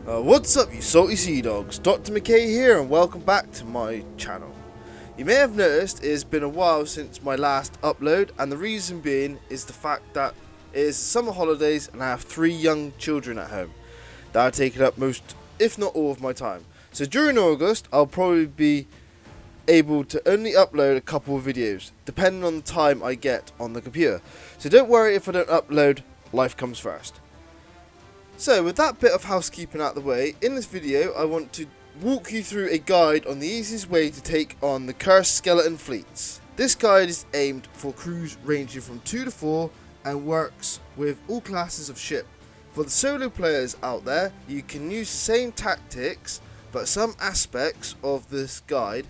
What's up, you salty sea dogs? Dr. McKay here, and welcome back to my channel. You may have noticed it has been a while since my last upload, and the reason being is the fact that it is summer holidays and I have 3 young children at home that are taking up most, if not all, of my time. So during August, I'll probably be able to only upload a couple of videos, depending on the time I get on the computer. So don't worry if I don't upload, life comes first. So with that bit of housekeeping out of the way, in this video I want to walk you through a guide on the easiest way to take on the cursed skeleton fleets. This guide is aimed for crews ranging from 2 to 4 and works with all classes of ship. For the solo players out there, you can use the same tactics, but some aspects of this guide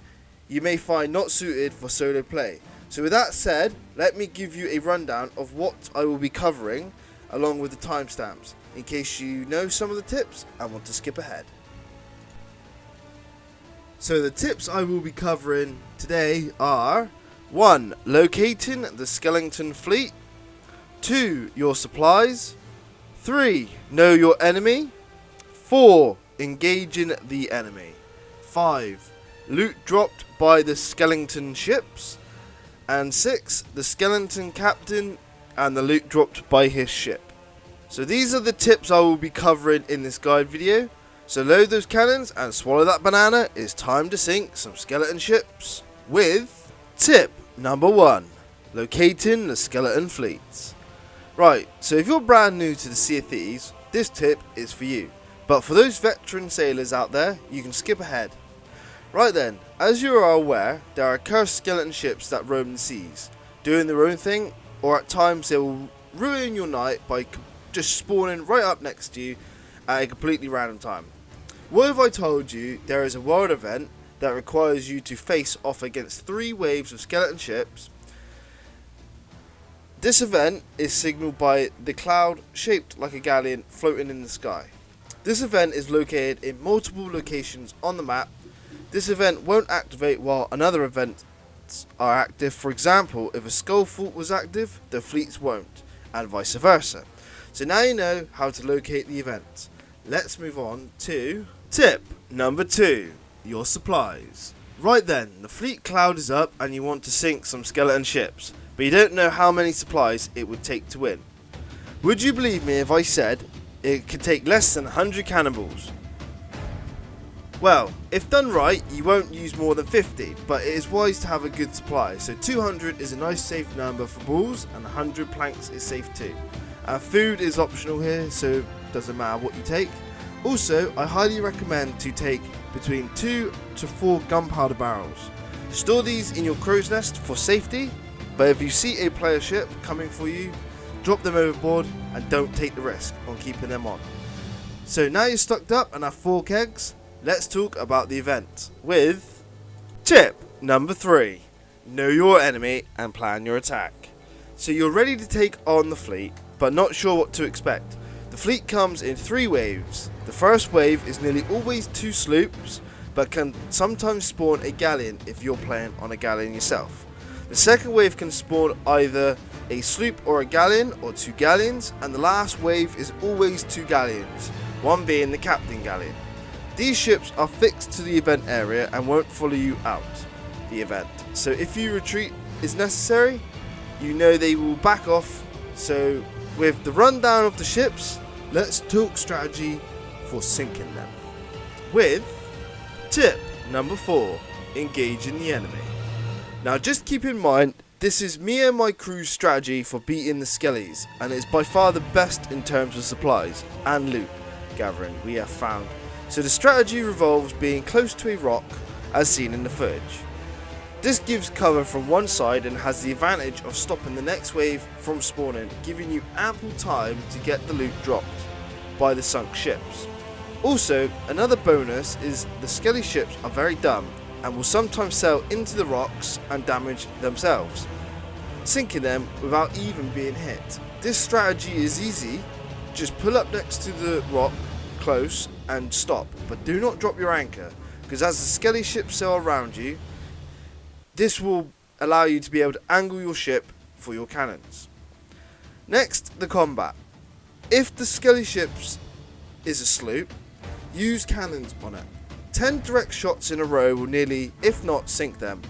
you may find not suited for solo play. So with that said, let me give you a rundown of what I will be covering along with the timestamps, in case you know some of the tips and want to skip ahead. So the tips I will be covering today are 1. Locating the skeleton fleet. 2. Your supplies. 3. Know your enemy. 4. Engaging the enemy. 5. Loot dropped by the skeleton ships. And 6. The skeleton captain and the loot dropped by his ship. So these are the tips I will be covering in this guide video. So load those cannons and swallow that banana. It's time to sink some skeleton ships with tip number 1. Locating the skeleton fleets. Right, so if you're brand new to the Sea of Thieves, this tip is for you. But for those veteran sailors out there, you can skip ahead. Right then, as you are aware, there are cursed skeleton ships that roam the seas, doing their own thing, or at times they will ruin your night by just spawning right up next to you at a completely random time. What if I told you there is a world event that requires you to face off against 3 waves of skeleton ships? This event is signalled by the cloud shaped like a galleon floating in the sky. This event is located in multiple locations on the map. This event won't activate while another events are active. For example, if a skull fort was active, the fleets won't, and vice versa. So now you know how to locate the event. Let's move on to tip number 2, your supplies. Right then, the fleet cloud is up and you want to sink some skeleton ships, but you don't know how many supplies it would take to win. Would you believe me if I said it could take less than 100 cannonballs? Well, if done right, you won't use more than 50, but it is wise to have a good supply. So 200 is a nice safe number for balls, and 100 planks is safe too. Food is optional here, so it doesn't matter what you take. Also, I highly recommend to take between 2 to 4 gunpowder barrels. Store these in your crow's nest for safety, but if you see a player ship coming for you, drop them overboard and don't take the risk on keeping them on. So now you're stocked up and have 4 kegs, let's talk about the event with tip number 3. Know your enemy and plan your attack. So you're ready to take on the fleet, but not sure what to expect. The fleet comes in 3 waves. The first wave is nearly always 2 sloops, but can sometimes spawn a galleon if you're playing on a galleon yourself. The second wave can spawn either a sloop or a galleon, or 2 galleons, and the last wave is always 2 galleons, one being the captain galleon. These ships are fixed to the event area and won't follow you out the event. So if you retreat is necessary, you know they will back off. So with the rundown of the ships, let's talk strategy for sinking them with tip number 4, engaging the enemy. Now just keep in mind, this is me and my crew's strategy for beating the skellies, and it's by far the best in terms of supplies and loot gathering we have found. So the strategy revolves being close to a rock as seen in the footage. This gives cover from one side and has the advantage of stopping the next wave from spawning, giving you ample time to get the loot dropped by the sunk ships. Also, another bonus is the skelly ships are very dumb and will sometimes sail into the rocks and damage themselves, sinking them without even being hit. This strategy is easy, just pull up next to the rock close and stop, but do not drop your anchor, because as the skelly ships sail around you, this will allow you to be able to angle your ship for your cannons. Next, the combat. If the skelly ships is a sloop, use cannons on it. 10 direct shots in a row will nearly, if not sink them.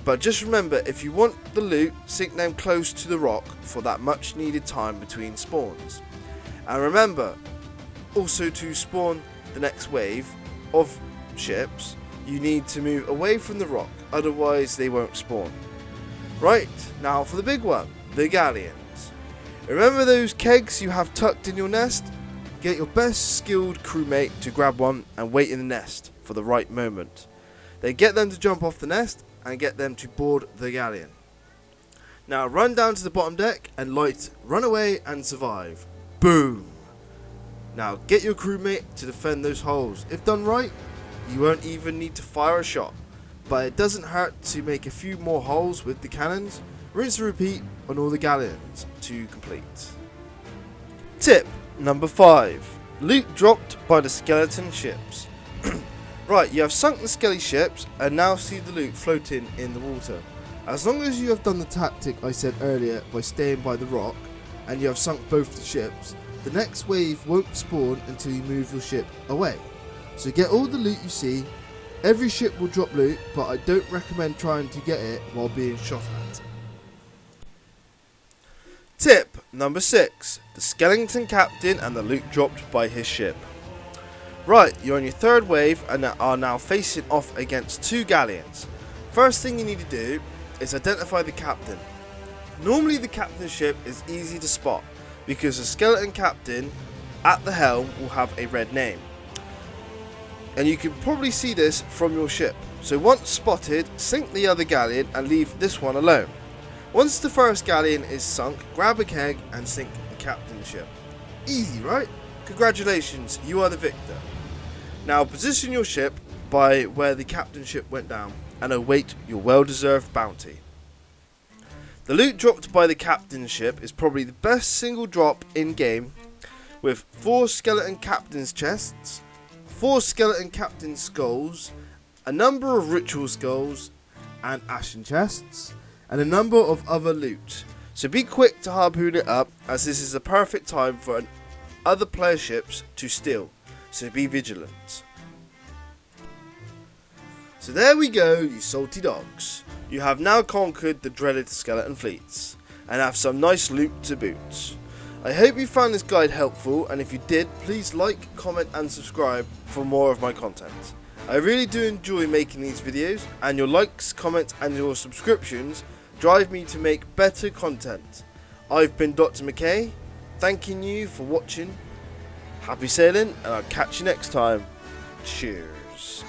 But just remember, if you want the loot, sink them close to the rock for that much needed time between spawns. And remember, also to spawn the next wave of ships, you need to move away from the rock, otherwise they won't spawn. Right, now for the big one, the galleons. Remember those kegs you have tucked in your nest? Get your best skilled crewmate to grab one and wait in the nest for the right moment. Then get them to jump off the nest and get them to board the galleon. Now run down to the bottom deck and light Runaway and Survive. Boom! Now get your crewmate to defend those holes. If done right, you won't even need to fire a shot. But it doesn't hurt to make a few more holes with the cannons. Rinse and repeat on all the galleons to complete. Tip number 5. Loot dropped by the skeleton ships. Right, you have sunk the skelly ships and now see the loot floating in the water. As long as you have done the tactic I said earlier by staying by the rock and you have sunk both the ships, the next wave won't spawn until you move your ship away. So get all the loot you see. Every ship will drop loot, but I don't recommend trying to get it while being shot at. Tip number 6. The skeleton captain and the loot dropped by his ship. Right, you're on your third wave and are now facing off against 2 galleons. First thing you need to do is identify the captain. Normally the captain's ship is easy to spot because the skeleton captain at the helm will have a red name. And you can probably see this from your ship. So once spotted, sink the other galleon and leave this one alone. Once the first galleon is sunk, grab a keg and sink the captain's ship. Easy, right? Congratulations, you are the victor. Now position your ship by where the captain's ship went down and await your well-deserved bounty. The loot dropped by the captain's ship is probably the best single drop in game, with 4 skeleton captain's chests, 4 skeleton captain's skulls, a number of ritual skulls and ashen chests, and a number of other loot. So be quick to harpoon it up, as this is the perfect time for other player ships to steal, so be vigilant. So there we go, you salty dogs. You have now conquered the dreaded skeleton fleets, and have some nice loot to boot. I hope you found this guide helpful, and if you did, please like, comment and subscribe for more of my content. I really do enjoy making these videos, and your likes, comments and your subscriptions drive me to make better content. I've been Dr. McKay, thanking you for watching. Happy sailing, and I'll catch you next time. Cheers.